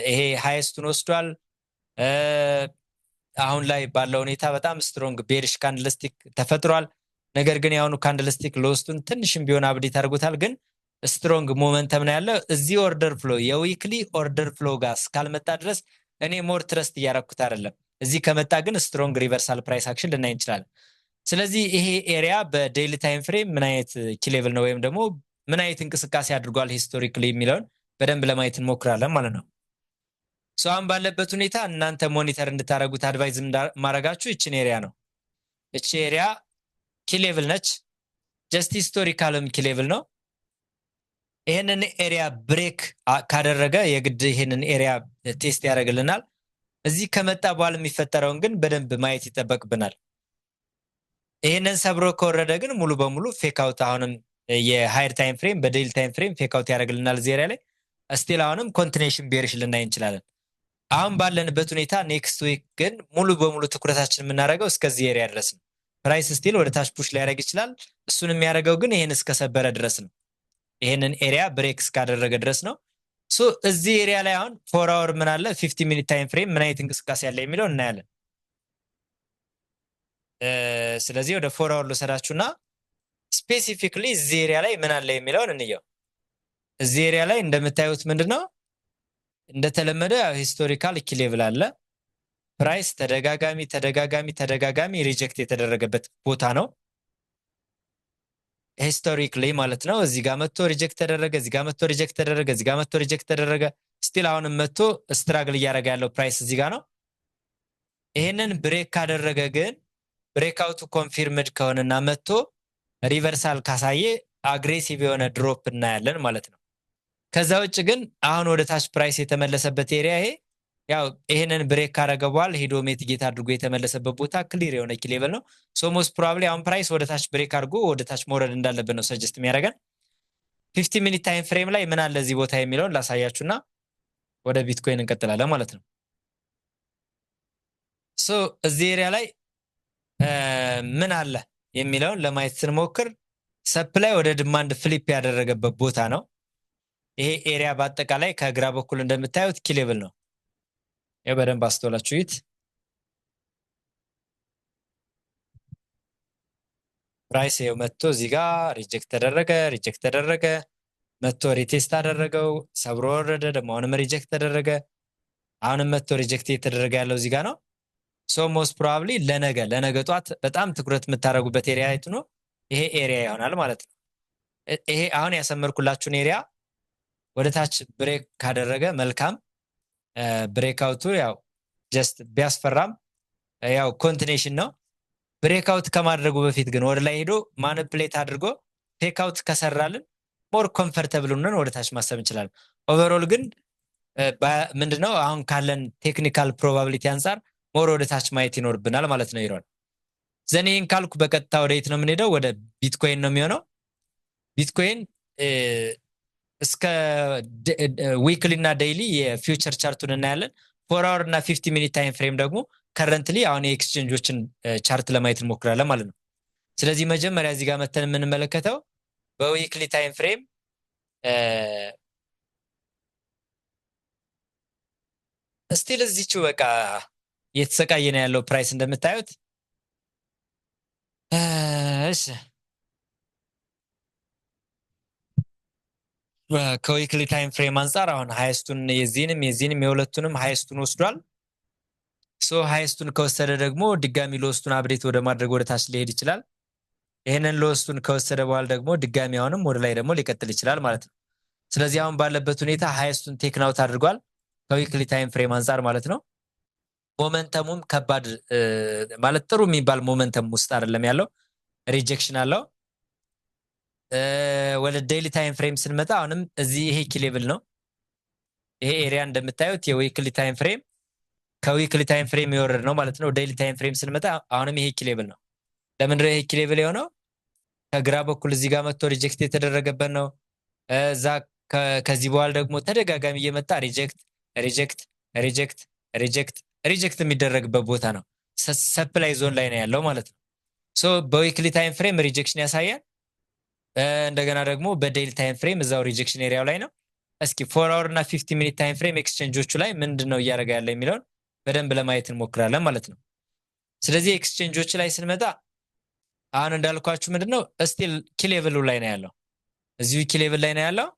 ይሄ ሃይስቱን ወስዷል። አሁን ላይ ባለው ሁኔታ በጣም ስትሮንግ ቤሪሽ ካንድልስቲክ ተፈጥሯል። ነገር ግን የአሁኑ ካንድልስቲክ ሎስቱን ትንሽም ቢሆን አብዴት አድርጎታል። ግን ስትሮንግ ሞመንተም ነው ያለው። እዚህ ኦርደር ፍሎ የዊክሊ ኦርደር ፍሎ ጋር እስካልመጣ ድረስ እኔ ሞር ትረስት እያረኩት አይደለም። እዚህ ከመጣ ግን ስትሮንግ ሪቨርሳል ፕራይስ አክሽን ልናይ እንችላለን። ስለዚህ ይሄ ኤሪያ በዴይሊ ታይም ፍሬም ምን አይነት ኪሌቭል ነው ወይም ደግሞ ምን አይነት እንቅስቃሴ አድርጓል ሂስቶሪክሊ የሚለውን በደንብ ለማየት እንሞክራለን ማለት ነው። ሶ አሁን ባለበት ሁኔታ እናንተ ሞኒተር እንድታደርጉት አድቫይዝ ማድረጋችሁ ይችን ኤሪያ ነው። እቺ ኤሪያ ኪሌቭል ነች። ጀስት ሂስቶሪካልም ኪሌቭል ነው። ይህንን ኤሪያ ብሬክ ካደረገ የግድ ይህንን ኤሪያ ቴስት ያደርግልናል። እዚህ ከመጣ በኋላ የሚፈጠረውን ግን በደንብ ማየት ይጠበቅብናል። ይህንን ሰብሮ ከወረደ ግን ሙሉ በሙሉ ፌክ አውት አሁንም የሃየር ታይም ፍሬም በዴይሊ ታይም ፍሬም ፌክ አውት ያደርግልናል። እዚህ ኤሪያ ላይ ስቲል አሁንም ኮንቲኔሽን ቤሪሽ ልናይ እንችላለን። አሁን ባለንበት ሁኔታ ኔክስት ዊክ ግን ሙሉ በሙሉ ትኩረታችን የምናደርገው እስከዚህ ኤሪያ ድረስ ነው። ፕራይስ ስቲል ወደ ታች ፑሽ ሊያደርግ ይችላል። እሱን የሚያደርገው ግን ይህን እስከሰበረ ድረስ ነው። ይህንን ኤሪያ ብሬክ እስካደረገ ድረስ ነው። ሶ እዚህ ኤሪያ ላይ አሁን 4 አወር ምን አለ 50 ሚኒት ታይም ፍሬም ምን አይነት እንቅስቃሴ ያለ የሚለው እናያለን። ስለዚህ ወደ 4 አወር ልወሰዳችሁና ስፔሲፊክሊ እዚህ ኤሪያ ላይ ምን አለ የሚለውን እንየው። እዚህ ኤሪያ ላይ እንደምታዩት ምንድነው እንደተለመደ ሂስቶሪካል ኪሌቭል አለ። ፕራይስ ተደጋጋሚ ሪጀክት የተደረገበት ቦታ ነው ሂስቶሪክሊ ማለት ነው። እዚህ ጋር መጥቶ ሪጀክት ተደረገ፣ እዚህ ጋር መጥቶ ሪጀክት ተደረገ፣ እዚህ ጋር መጥቶ ሪጀክት ተደረገ። ስቲል አሁንም መጥቶ ስትራግል እያደረገ ያለው ፕራይስ እዚህ ጋር ነው። ይሄንን ብሬክ ካደረገ ግን ብሬክአውቱ ኮንፊርምድ ከሆነና መጥቶ ሪቨርሳል ካሳየ አግሬሲቭ የሆነ ድሮፕ እናያለን ማለት ነው። ከዛ ውጭ ግን አሁን ወደ ታች ፕራይስ የተመለሰበት ኤሪያ ይሄ ያው ይሄንን ብሬክ ካደረገ በኋላ ሄዶ ሜትጌት አድርጎ የተመለሰበት ቦታ ክሊር የሆነ ኪሌቭል ነው። ሶ ሞስት ፕሮባብሊ አሁን ፕራይስ ወደ ታች ብሬክ አድርጎ ወደ ታች መውረድ እንዳለበት ነው ሰጀስት የሚያደርገን። 50 ሚኒት ታይም ፍሬም ላይ ምን አለ እዚህ ቦታ የሚለውን ላሳያችሁና ወደ ቢትኮይን እንቀጥላለን ማለት ነው። ሶ እዚህ ኤሪያ ላይ ምን አለ የሚለውን ለማየት ስንሞክር ሰፕላይ ወደ ዲማንድ ፍሊፕ ያደረገበት ቦታ ነው። ይሄ ኤሪያ በአጠቃላይ ከግራ በኩል እንደምታዩት ኪሌቭል ነው። ይሄ በደንብ አስተውላችሁ ይት ፕራይስ ይሄው መጥቶ እዚህ ጋር ሪጀክት ተደረገ፣ መጥቶ ሪቴስት አደረገው፣ ሰብሮ ወረደ፣ ደግሞ አሁንም ሪጀክት ተደረገ፣ አሁንም መጥቶ ሪጀክት የተደረገ ያለው እዚህ ጋር ነው። ሶ ሞስት ፕሮባብሊ ለነገ ጧት በጣም ትኩረት የምታደርጉበት ኤሪያ የቱ ነው? ይሄ ኤሪያ ይሆናል ማለት ነው። ይሄ አሁን ያሰመርኩላችሁን ኤሪያ ወደ ታች ብሬክ ካደረገ መልካም። ብሬክአውቱ ያው ጀስት ቢያስፈራም ያው ኮንቲኔሽን ነው። ብሬክአውት ከማድረጉ በፊት ግን ወደ ላይ ሄዶ ማኒፕሌት አድርጎ ቴክአውት ከሰራልን ሞር ኮምፈርተብል ሆነን ወደ ታች ማሰብ እንችላለን። ኦቨርኦል ግን ምንድነው አሁን ካለን ቴክኒካል ፕሮባቢሊቲ አንጻር ሞር ወደ ታች ማየት ይኖርብናል ማለት ነው። ይሮን ዘን ይህን ካልኩ በቀጥታ ወደ የት ነው የምንሄደው? ወደ ቢትኮይን ነው የሚሆነው። ቢትኮይን እስከ ዊክሊ እና ዴይሊ የፊውቸር ቻርቱን እናያለን። 4 አወር እና 50 ሚኒት ታይም ፍሬም ደግሞ ከረንትሊ አሁን የኤክስቼንጆችን ቻርት ለማየት እንሞክራለን ማለት ነው። ስለዚህ መጀመሪያ እዚህ ጋር መተን የምንመለከተው በዊክሊ ታይም ፍሬም ስቲል እዚቹ በቃ እየተሰቃየ ነው ያለው ፕራይስ እንደምታዩት። እሺ ከዊክሊ ታይም ፍሬም አንጻር አሁን ሃይስቱን የዚህንም የሁለቱንም ሃይስቱን ወስዷል። ሶ ሃይስቱን ከወሰደ ደግሞ ድጋሚ ሎስቱን አብዴት ወደ ማድረግ ወደ ታች ሊሄድ ይችላል። ይሄንን ሎስቱን ከወሰደ በኋላ ደግሞ ድጋሚ አሁንም ወደ ላይ ደግሞ ሊቀጥል ይችላል ማለት ነው። ስለዚህ አሁን ባለበት ሁኔታ ሃይስቱን ቴክ አውት አድርጓል ከዊክሊ ታይም ፍሬም አንጻር ማለት ነው። ሞመንተሙም ከባድ ማለት ጥሩ የሚባል ሞመንተም ውስጥ አይደለም ያለው፣ ሪጀክሽን አለው። ወደ ዴይሊ ታይም ፍሬም ስንመጣ አሁንም እዚህ ይሄ ኪ ሌቭል ነው። ይሄ ኤሪያ እንደምታዩት የዊክሊ ታይም ፍሬም ከዊክሊ ታይም ፍሬም የወረድ ነው ማለት ነው። ዴይሊ ታይም ፍሬም ስንመጣ አሁንም ይሄ ኪ ሌቭል ነው። ለምንድነው ይሄ ኪ ሌቭል የሆነው? ከግራ በኩል እዚህ ጋር መጥቶ ሪጀክት የተደረገበት ነው። እዛ ከዚህ በኋላ ደግሞ ተደጋጋሚ እየመጣ ሪጀክት ሪጀክት ሪጀክት ሪጀክት ሪጀክት የሚደረግበት ቦታ ነው። ሰፕላይ ዞን ላይ ነው ያለው ማለት ነው። ሶ በዊክሊ ታይም ፍሬም ሪጀክሽን ያሳያል። እንደገና ደግሞ በዴይሊ ታይም ፍሬም እዛው ሪጀክሽን ኤሪያው ላይ ነው። እስኪ 4 አወር እና 50 ሚኒት ታይም ፍሬም ኤክስቼንጆቹ ላይ ምንድነው እያደረገ ያለ የሚለውን በደንብ ለማየት እንሞክራለን ማለት ነው። ስለዚህ ኤክስቼንጆች ላይ ስንመጣ አሁን እንዳልኳችሁ ምንድነው ስቲል ኪ ሌቭሉ ላይ ነው ያለው። እዚሁ ኪ ሌቭል ላይ ነው ያለው።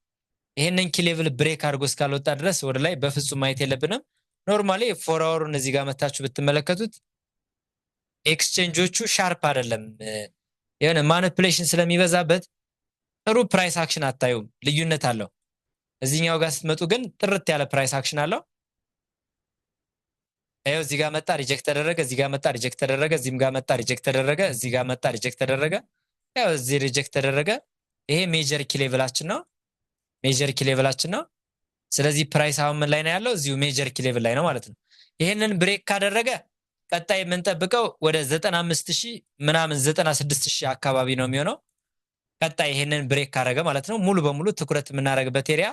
ይሄንን ኪ ሌቭል ብሬክ አድርጎ እስካልወጣ ድረስ ወደ ላይ በፍጹም ማየት የለብንም። ኖርማሊ 4 አወሩን እዚህ ጋር መታችሁ ብትመለከቱት ኤክስቼንጆቹ ሻርፕ አይደለም። የሆነ ማኒፑሌሽን ስለሚበዛበት ጥሩ ፕራይስ አክሽን አታዩም። ልዩነት አለው። እዚህኛው ጋር ስትመጡ ግን ጥርት ያለ ፕራይስ አክሽን አለው። ይኸው እዚህ ጋር መጣ ሪጀክት ተደረገ፣ እዚህ ጋር መጣ ሪጀክት ተደረገ፣ እዚህም ጋር መጣ ሪጀክት ተደረገ፣ እዚህ ጋር መጣ ሪጀክት ተደረገ፣ ያው እዚህ ሪጀክት ተደረገ። ይሄ ሜጀር ኪ ሌቭላችን ነው። ሜጀር ኪ ሌቭላችን ነው። ስለዚህ ፕራይስ አሁን ምን ላይ ነው ያለው? እዚሁ ሜጀር ኪ ሌቭል ላይ ነው ማለት ነው። ይሄንን ብሬክ ካደረገ ቀጣይ የምንጠብቀው ወደ 95000 ምናምን 96000 አካባቢ ነው የሚሆነው። ቀጣይ ይሄንን ብሬክ ካደረገ ማለት ነው ሙሉ በሙሉ ትኩረት የምናደርግበት ኤሪያ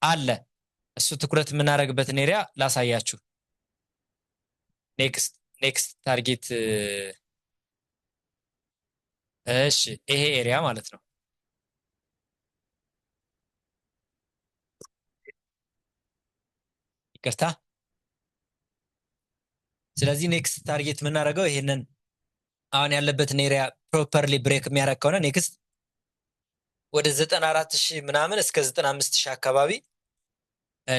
አለ። እሱ ትኩረት የምናደርግበትን ኤሪያ ላሳያችሁ። ኔክስት ታርጌት እሺ፣ ይሄ ኤሪያ ማለት ነው። ይቅርታ። ስለዚህ ኔክስት ታርጌት የምናደርገው ይሄንን አሁን ያለበትን ኤሪያ ፕሮፐርሊ ብሬክ የሚያደርግ ከሆነ ኔክስት ወደ 94000 ምናምን እስከ 95000 አካባቢ።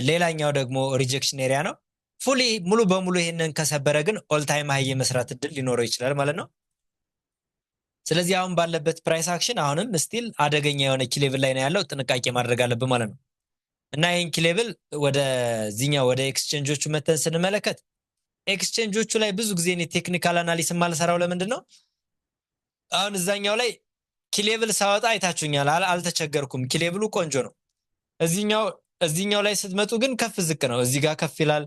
ሌላኛው ደግሞ ሪጀክሽን ኤሪያ ነው። ሙሉ በሙሉ ይሄንን ከሰበረ ግን ኦል ታይም ሃይ የመስራት እድል ሊኖረው ይችላል ማለት ነው። ስለዚህ አሁን ባለበት ፕራይስ አክሽን አሁንም ስቲል አደገኛ የሆነ ኪ ሌቭል ላይ ነው ያለው። ጥንቃቄ ማድረግ አለብን ማለት ነው። እና ይህን ኪ ሌቭል ወደዚህኛው ወደ ኤክስቼንጆቹ መተን ስንመለከት ኤክስቼንጆቹ ላይ ብዙ ጊዜ እኔ ቴክኒካል አናሊሲስ ማልሰራው ለምንድን ነው? አሁን እዛኛው ላይ ኪ ሌቭል ሳወጣ አይታችሁኛል፣ አልተቸገርኩም። ኪ ሌቭሉ ቆንጆ ነው። እዚህኛው ላይ ስትመጡ ግን ከፍ ዝቅ ነው። እዚህ ጋር ከፍ ይላል፣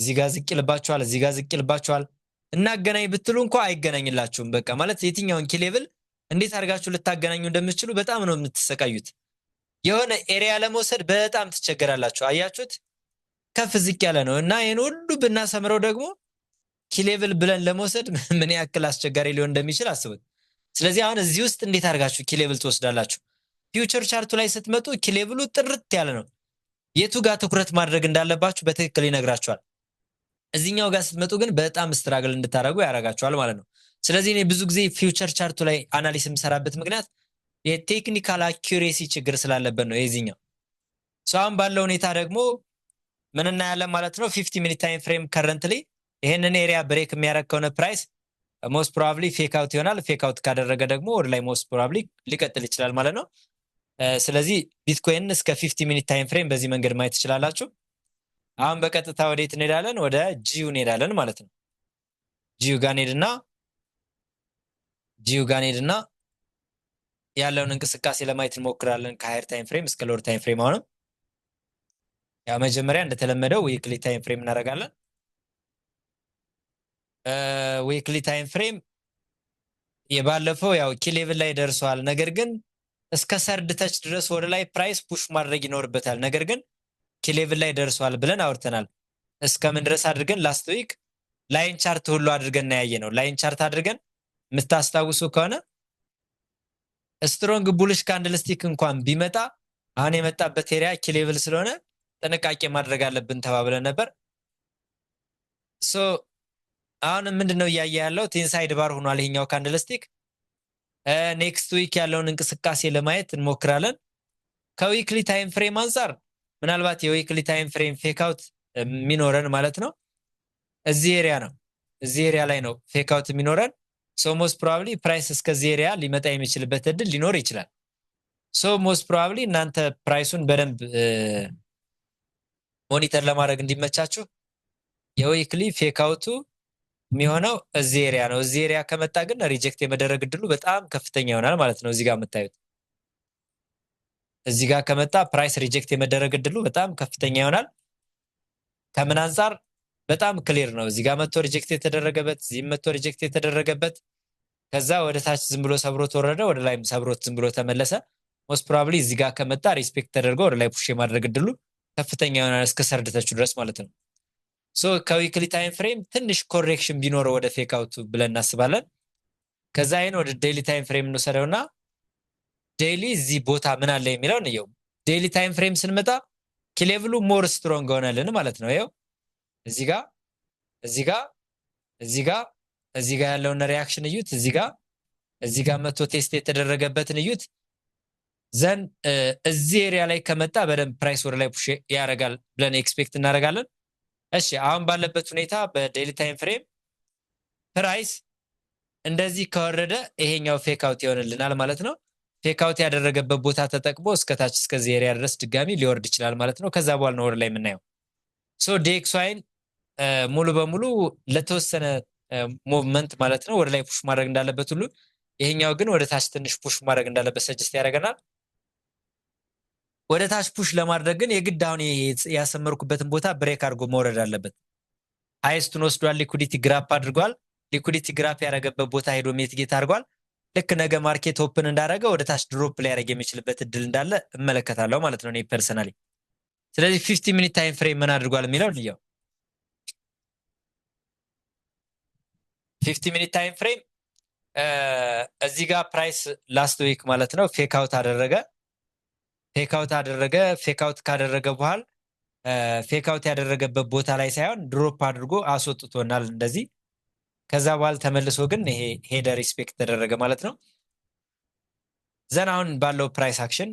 እዚህ ጋር ዝቅ ይልባችኋል፣ እዚህ ጋር ዝቅ ይልባችኋል። እናገናኝ ብትሉ እንኳ አይገናኝላችሁም። በቃ ማለት የትኛውን ኪ ሌቭል እንዴት አድርጋችሁ ልታገናኙ እንደምትችሉ በጣም ነው የምትሰቃዩት። የሆነ ኤሪያ ለመውሰድ በጣም ትቸገራላችሁ። አያችሁት? ከፍ ዝቅ ያለ ነው እና ይህን ሁሉ ብናሰምረው ደግሞ ኪ ሌቭል ብለን ለመውሰድ ምን ያክል አስቸጋሪ ሊሆን እንደሚችል አስቡት። ስለዚህ አሁን እዚህ ውስጥ እንዴት አድርጋችሁ ኪ ሌቭል ትወስዳላችሁ? ፊውቸር ቻርቱ ላይ ስትመጡ ኪ ሌቭሉ ጥርት ያለ ነው። የቱ ጋር ትኩረት ማድረግ እንዳለባችሁ በትክክል ይነግራችኋል። እዚህኛው ጋር ስትመጡ ግን በጣም ስትራግል እንድታደርጉ ያደርጋችኋል ማለት ነው። ስለዚህ እኔ ብዙ ጊዜ ፊውቸር ቻርቱ ላይ አናሊሲስ የምሰራበት ምክንያት የቴክኒካል አኪዩሬሲ ችግር ስላለበት ነው የዚህኛው። አሁን ባለው ሁኔታ ደግሞ ምን እናያለን ማለት ነው? 50 ሚኒት ታይም ፍሬም ከረንትሊ ይሄንን ኤሪያ ብሬክ የሚያደርግ ከሆነ ፕራይስ ሞስት ፕሮባብሊ ፌክ አውት ይሆናል። ፌክ አውት ካደረገ ደግሞ ወደ ላይ ሞስት ፕሮባብሊ ሊቀጥል ይችላል ማለት ነው። ስለዚህ ቢትኮይን እስከ 50 ሚኒት ታይም ፍሬም በዚህ መንገድ ማየት ትችላላችሁ። አሁን በቀጥታ ወዴት እንሄዳለን? ወደ ጂዩ እንሄዳለን ማለት ነው። ጂዩ ጋር እንሄድና ያለውን እንቅስቃሴ ለማየት እንሞክራለን ከሃየር ታይም ፍሬም እስከ ሎወር ታይም ፍሬም። አሁንም ያው መጀመሪያ እንደተለመደው ዊክሊ ታይም ፍሬም እናደርጋለን። ዊክሊ ታይም ፍሬም የባለፈው ያው ኪ ሌቭል ላይ ደርሷል። ነገር ግን እስከ ሰርድ ተች ድረስ ወደ ላይ ፕራይስ ፑሽ ማድረግ ይኖርበታል። ነገር ግን ኪ ሌቭል ላይ ደርሷል ብለን አውርተናል። እስከምን ድረስ አድርገን ላስት ዊክ ላይን ቻርት ሁሉ አድርገን ያየ ነው። ላይን ቻርት አድርገን የምታስታውሱ ከሆነ ስትሮንግ ቡልሽ ካንድልስቲክ እንኳን ቢመጣ አሁን የመጣበት ኤሪያ ኪ ሌቭል ስለሆነ ጥንቃቄ ማድረግ አለብን ተባብለን ነበር። ሶ አሁን ምንድነው እያየ ያለው? ኢንሳይድ ባር ሆኗል ይሄኛው ካንድልስቲክ። ኔክስት ዊክ ያለውን እንቅስቃሴ ለማየት እንሞክራለን። ከዊክሊ ታይም ፍሬም አንጻር ምናልባት የዊክሊ ታይም ፍሬም ፌክ አውት የሚኖረን ማለት ነው እዚህ ኤሪያ ነው። እዚህ ኤሪያ ላይ ነው ፌክ አውት የሚኖረን። ሶ ሞስት ፕሮባብሊ ፕራይስ እስከዚህ ኤሪያ ሊመጣ የሚችልበት እድል ሊኖር ይችላል። ሶ ሞስት ፕሮባብሊ እናንተ ፕራይሱን በደንብ ሞኒተር ለማድረግ እንዲመቻችሁ የዊክሊ ፌክ አውቱ የሚሆነው እዚህ ኤሪያ ነው። እዚህ ኤሪያ ከመጣ ግን ሪጀክት የመደረግ እድሉ በጣም ከፍተኛ ይሆናል ማለት ነው። እዚህ ጋር የምታዩት እዚህ ጋር ከመጣ ፕራይስ ሪጀክት የመደረግ እድሉ በጣም ከፍተኛ ይሆናል። ከምን አንጻር? በጣም ክሊር ነው። እዚህ ጋር መጥቶ ሪጀክት የተደረገበት፣ እዚህም መጥቶ ሪጀክት የተደረገበት፣ ከዛ ወደ ታች ዝም ብሎ ሰብሮት ወረደ፣ ወደ ላይም ሰብሮት ዝም ብሎ ተመለሰ። ሞስት ፕሮባብሊ እዚህ ጋር ከመጣ ሪስፔክት ተደርጎ ወደ ላይ ፑሽ የማድረግ እድሉ ከፍተኛ ይሆናል እስከ ሰርድተቹ ድረስ ማለት ነው። ሶ ከዊክሊ ታይም ፍሬም ትንሽ ኮሬክሽን ቢኖረው ወደ ፌክ አውቱ ብለን እናስባለን። ከዛ ይሄን ወደ ዴይሊ ታይም ፍሬም እንወሰደውና ዴይሊ እዚህ ቦታ ምን አለ የሚለው እንየው። ዴይሊ ታይም ፍሬም ስንመጣ ኪሌቭሉ ሞር ስትሮንግ ሆነልን ማለት ነው። ይኸው እዚህ ጋር ያለውን ሪያክሽን እዩት። እዚህ ጋር መጥቶ ቴስት የተደረገበትን እዩት። ዘን እዚህ ኤሪያ ላይ ከመጣ በደንብ ፕራይስ ወደ ላይ ፑሽ ያደርጋል ብለን ኤክስፔክት እናደርጋለን። እሺ አሁን ባለበት ሁኔታ በዴይሊ ታይም ፍሬም ፕራይስ እንደዚህ ከወረደ ይሄኛው ፌክ አውት ይሆንልናል ማለት ነው። ፌክ አውት ያደረገበት ቦታ ተጠቅሞ እስከታች እስከዚህ ኤሪያ ድረስ ድጋሚ ሊወርድ ይችላል ማለት ነው። ከዛ በኋላ ነው ወደ ላይ የምናየው። ሶ ዴክስዋይን ሙሉ በሙሉ ለተወሰነ ሙቭመንት ማለት ነው ወደ ላይ ፑሽ ማድረግ እንዳለበት ሁሉ ይሄኛው ግን ወደ ታች ትንሽ ፑሽ ማድረግ እንዳለበት ሰጀስት ያደርገናል። ወደ ታች ፑሽ ለማድረግ ግን የግድ አሁን ያሰመርኩበትን ቦታ ብሬክ አድርጎ መውረድ አለበት። ሃይስቱን ወስዷል፣ ሊኩዲቲ ግራፕ አድርጓል። ሊኩዲቲ ግራፕ ያደረገበት ቦታ ሄዶ ሜትጌት አድርጓል። ልክ ነገ ማርኬት ኦፕን እንዳደረገ ወደ ታች ድሮፕ ላይ ያደረገ የሚችልበት እድል እንዳለ እመለከታለሁ ማለት ነው እኔ ፐርሰናሊ። ስለዚህ 50 ሚኒት ታይም ፍሬም ምን አድርጓል የሚለው እንየው። 50 ሚኒት ታይም ፍሬም እዚህ ጋር ፕራይስ ላስት ዊክ ማለት ነው ፌክ አውት አደረገ። ፌክ አውት ካደረገ በኋላ ፌክ አውት ያደረገበት ቦታ ላይ ሳይሆን ድሮፕ አድርጎ አስወጥቶናል እንደዚህ። ከዛ በኋላ ተመልሶ ግን ይሄ ሄደ ሪስፔክት ተደረገ ማለት ነው። ዘን አሁን ባለው ፕራይስ አክሽን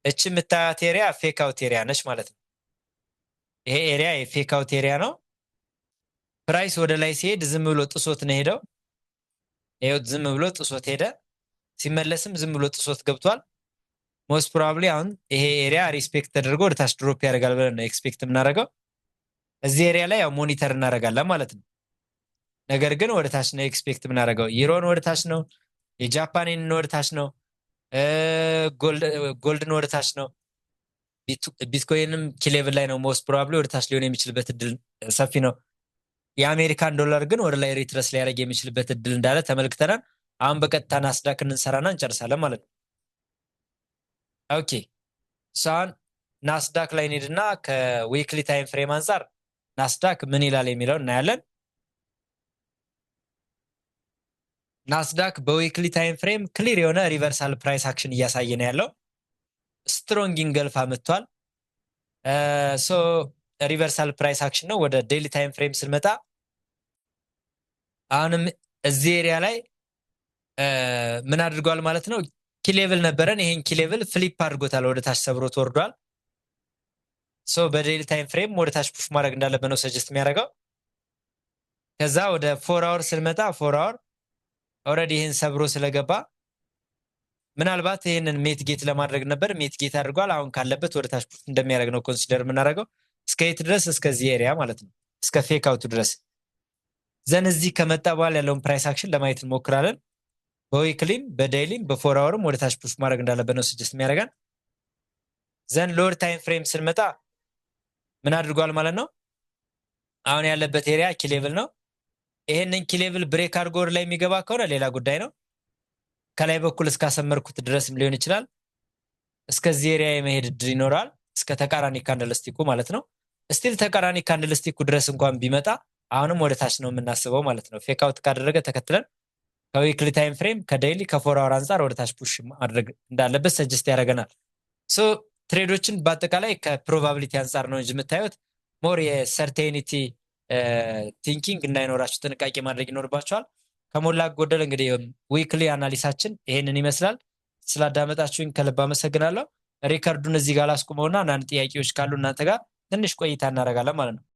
እቺ የምታያት ኤሪያ ፌክ አውት ኤሪያ ነች ማለት ነው። ይሄ ኤሪያ የፌክ አውት ኤሪያ ነው። ፕራይስ ወደ ላይ ሲሄድ ዝም ብሎ ጥሶት ነው ሄደው። ይሄው ዝም ብሎ ጥሶት ሄደ። ሲመለስም ዝም ብሎ ጥሶት ገብቷል። ሞስት ፕሮባብሊ አሁን ይሄ ኤሪያ ሪስፔክት ተደርጎ ወደ ታች ድሮፕ ያደርጋል ብለን ነው ኤክስፔክት የምናደርገው። እዚህ ኤሪያ ላይ ያው ሞኒተር እናደርጋለን ማለት ነው። ነገር ግን ወደ ታች ነው ኤክስፔክት የምናደርገው። ዩሮን ወደ ታች ነው፣ የጃፓንን ወደ ታች ነው፣ ጎልድን ወደ ታች ነው፣ ቢትኮይንም ኪሌቭል ላይ ነው። ሞስት ፕሮባብሊ ወደ ታች ሊሆን የሚችልበት እድል ሰፊ ነው። የአሜሪካን ዶላር ግን ወደ ላይ ሪትረስ ሊያደርግ የሚችልበት እድል እንዳለ ተመልክተናል። አሁን በቀጥታ ናስዳክን እንሰራና እንጨርሳለን ማለት ነው። ኦኬ ሳን ናስዳክ ላይ እንሂድና ከዊክሊ ታይም ፍሬም አንጻር ናስዳክ ምን ይላል የሚለው እናያለን። ናስዳክ በዊክሊ ታይም ፍሬም ክሊር የሆነ ሪቨርሳል ፕራይስ አክሽን እያሳየ ነው ያለው። ስትሮንግ ኢንገልፍ አመጥቷል። ሶ ሪቨርሳል ፕራይስ አክሽን ነው። ወደ ዴይሊ ታይም ፍሬም ስንመጣ አሁንም እዚህ ኤሪያ ላይ ምን አድርጓል ማለት ነው? ኪሌቭል ነበረን። ይሄን ኪሌቭል ፍሊፕ አድርጎታል፣ ወደ ታች ሰብሮት ወርዷል። ሶ በዴይሊ ታይም ፍሬም ወደ ታች ፑሽ ማድረግ እንዳለበት ነው ሰጀስት የሚያደርገው። ከዛ ወደ 4 አወር ስንመጣ 4 አወር ኦልሬዲ ይሄን ሰብሮ ስለገባ ምናልባት ይህንን ሜትጌት ለማድረግ ነበር። ሜትጌት አድርጓል። አሁን ካለበት ወደ ታች ፑሽ እንደሚያደርግ ነው ኮንሲደር የምናደርገው። እስከ የት ድረስ? እስከዚህ ኤሪያ ማለት ነው፣ እስከ ፌክ አውቱ ድረስ። ዘን እዚህ ከመጣ በኋላ ያለውን ፕራይስ አክሽን ለማየት እንሞክራለን። በዊክሊም በዴይሊም በፎር አወርም ወደ ታች ፑሽ ማድረግ እንዳለበት ነው ስጀስት የሚያደርገን። ዘን ሎወር ታይም ፍሬም ስንመጣ ምን አድርጓል ማለት ነው? አሁን ያለበት ኤሪያ ኪሌቭል ነው። ይሄንን ኪሌቭል ብሬክ አድርጎ ወደ ላይ የሚገባ ከሆነ ሌላ ጉዳይ ነው። ከላይ በኩል እስካሰመርኩት ድረስም ሊሆን ይችላል። እስከዚህ ኤሪያ የመሄድ እድል ይኖራል፣ እስከ ተቃራኒ ካንድልስቲኩ ማለት ነው። ስቲል ተቃራኒ ካንድልስቲኩ ድረስ እንኳን ቢመጣ አሁንም ወደ ታች ነው የምናስበው ማለት ነው። ፌክ አውት ካደረገ ተከትለን ከዊክሊ ታይም ፍሬም ከዴይሊ ከፎር አወር አንጻር ወደ ታች ፑሽ ማድረግ እንዳለበት ሰጀስት ያደርገናል። ሶ ትሬዶችን በአጠቃላይ ከፕሮባቢሊቲ አንጻር ነው እንጂ የምታዩት ሞር የሰርቴኒቲ ቲንኪንግ እንዳይኖራችሁ ጥንቃቄ ማድረግ ይኖርባችኋል። ከሞላ ጎደል እንግዲህ ዊክሊ አናሊሳችን ይሄንን ይመስላል። ስላዳመጣችሁኝ ከልብ አመሰግናለሁ። ሪከርዱን እዚህ ጋር ላስቁመውና አንዳንድ ጥያቄዎች ካሉ እናንተ ጋር ትንሽ ቆይታ እናደርጋለን ማለት ነው።